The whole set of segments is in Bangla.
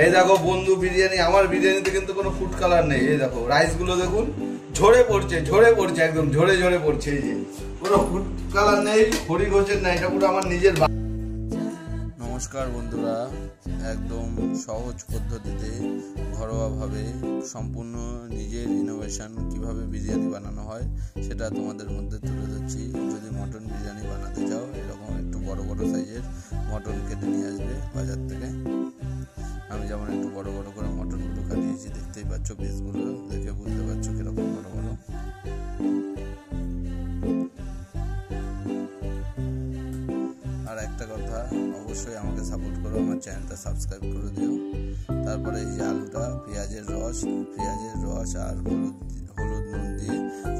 এই দেখো বন্ধু বিরিয়ানি, আমার বিরিয়ানিতে কিন্তু কোনো ফুড কালার নেই। এই দেখো রাইস গুলো দেখুন ঝরে পড়ছে একদম ঝরে পড়ছে। এই যে কোনো ফুড কালার নেই, হরি ঘোষের না, এটা পুরো আমার নিজের। নমস্কার বন্ধুরা, একদম সহজ পদ্ধতিতে ঘরোয়াভাবে সম্পূর্ণ নিজের ইনোভেশন কিভাবে বিরিয়ানি বানানো হয় সেটা তোমাদের মধ্যে তুলে ধরছি। যদি মটন বিরিয়ানি বানাতে চাও, এরকম একটু বড় বড় সাইজের মটন কেটে নিয়ে আসবে বাজার থেকে। আমি যেমন একটু বড় বড় করে মটনগুলো কাটিয়েছি, দেখতেই পাচ্ছ পিসগুলো দেখে বুঝতে পারছো কিরকম বড় বড়। আর একটা কথা, অবশ্যই আমাকে সাপোর্ট করো, আমার চ্যানেলটা সাবস্ক্রাইব করে দিও। তারপরে এই যে আলুটা পেঁয়াজের রস আর হলুদ নুন দিয়ে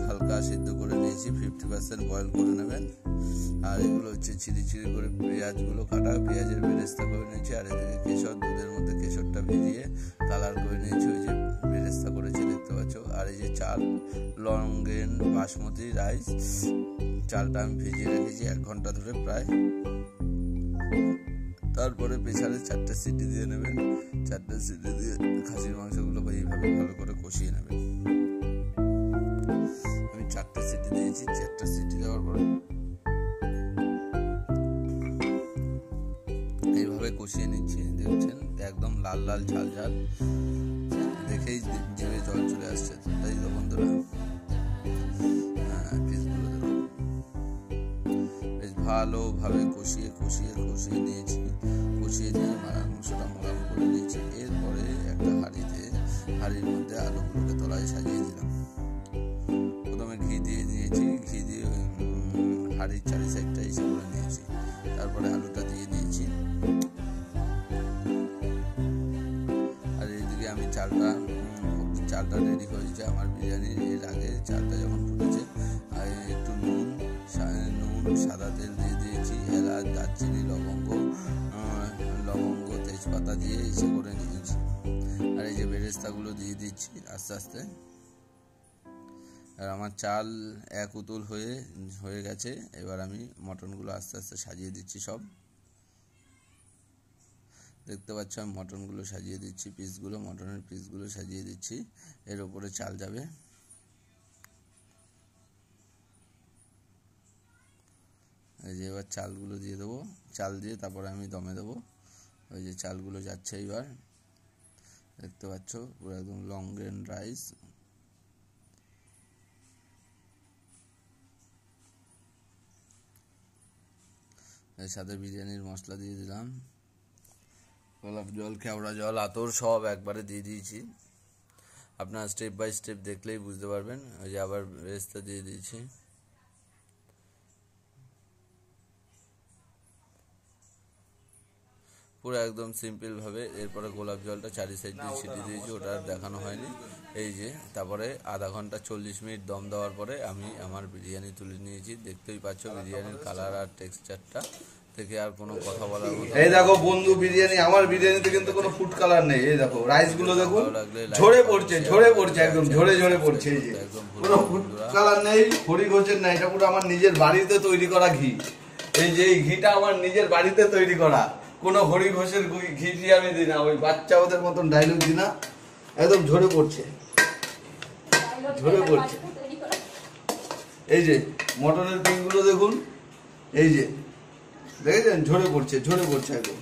হালকা সিদ্ধ করে নিয়েছি, 50% বয়েল করে নেবেন। আর এগুলো হচ্ছে চিরি করে পেঁয়াজগুলো কাটা, পেঁয়াজের বেরেস্তা করে নিয়েছি। আর এদিকে কেশর, দুধের মধ্যে কেশরটা ভিজিয়ে কালার করে নিয়েছি, ওই যে বেরেস্তা করেছি দেখতে পাচ্ছ। আর এই যে চাল, লং গ্রেন বাসমতি রাইস, চালটা আমি ভিজিয়ে রেখেছি 1 ঘন্টা ধরে প্রায়। তারপরে প্রেসারে 4টে সিটি দিয়ে নেবেন, 4টে সিটি দিয়ে খাসির মাংসগুলো এইভাবে ভালো করে কষিয়ে নেবেন। আমি 4টে সিটি দিয়েছি, 4টে সিটি দেওয়ার পরে এইভাবে কষিয়ে নিচ্ছি। দেখছেন একদম লাল লাল ঝাল ঝাল, দেখেই জিভে জল চলে আসছে। তাই তো বন্ধুরা, পিসগুলো দেখুন বেশ ভালোভাবে কষিয়ে নিয়েছি। কষিয়ে নিয়ে মাংসটা মোলাম করে নিয়েছি। এরপরে একটা হাঁড়ির মধ্যে আলুগুলোকে তলায় সাজিয়ে দিলাম। প্রথমে ঘি দিয়ে দিয়েছি, ঘি দিয়ে হাঁড়ির চারি সাইডটা এসে করে নিয়েছি। তারপরে আলুটা দিয়ে দিয়েছি। আর এইদিকে আমি চালটা রেডি হয়েছে আমার বিরিয়ানির। এর আগে চালটা যখন ফুটেছে একটু নুন, সাদা তেল দিয়ে দিয়েছি, এলাচ, দারচিনি, লবঙ্গ, তেজপাতা দিয়ে এসে করে নিয়েছি। আর এই যে বেরেস্তাগুলো দিয়ে দিচ্ছি আস্তে আস্তে। আর আমার চাল 1 উতল হয়ে গেছে। এবার আমি মটনগুলো আস্তে আস্তে সাজিয়ে দিচ্ছি সব। দেখতে পাচ্ছ আমি মটনগুলো সাজিয়ে দিচ্ছি, মটনের পিসগুলো সাজিয়ে দিচ্ছি। এর উপরে চাল যাবে। এই যে এবার চালগুলো দিয়ে দেবো, চাল দিয়ে তারপরে আমি দমে দেবো। ওই যে চালগুলো যাচ্ছে এবার, দেখতে পাচ্ছ পুরো একদম লং গ্রেন রাইস। এর সাথে বিরিয়ানির মশলা দিয়ে দিলাম, গোলাপ জল, কেওড়া জল, আতর সব একবারে দিয়ে দিয়েছি। আপনারা স্টেপ বাই স্টেপ দেখলেই বুঝতে পারবেন। ওই যে আবার বেরেস্তা দিয়ে দিয়েছি। পুরো একদম সিম্পল ভাবে। এরপরে গোলাপ জলটা চারি সাইড দিয়ে ছিটিয়ে দিয়েছি, ওটা আর দেখানো হয়নি। এই যে তারপরে আধা ঘন্টা 40 মিনিট দম দেওয়ার পরে আমি আমার বিরিয়ানি তুলে নিয়েছি। দেখতেই পাচ্ছ বিরিয়ানির কালার আর টেক্সচারটা থেকে আর কোনো কথা বলার মতো। এই দেখো বন্ধু বিরিয়ানি, আমার বিরিয়ানিতে কিন্তু কোনো ফুড কালার নেই। এই দেখো রাইস গুলো দেখুন ঝরে পড়ছে একদম ঝরে পড়ছে। এই যে কোনো ফুড কালার নেই, হরি ঘোষের না, এটা পুরো আমার নিজের বাড়িতে তৈরি করা ঘি। এই যে এই ঘিটা আমার নিজের বাড়িতে তৈরি করা, কোনো হরি ঘোষের ঘি দিয়ে আমি দিই না, ওই বাচ্চা ওদের মতন ডায়লগ দিই না। একদম ঝরে পড়ছে। এই যে মটনের পিসগুলো দেখুন, এই যে দেখেছেন ঝরে পড়ছে একদম।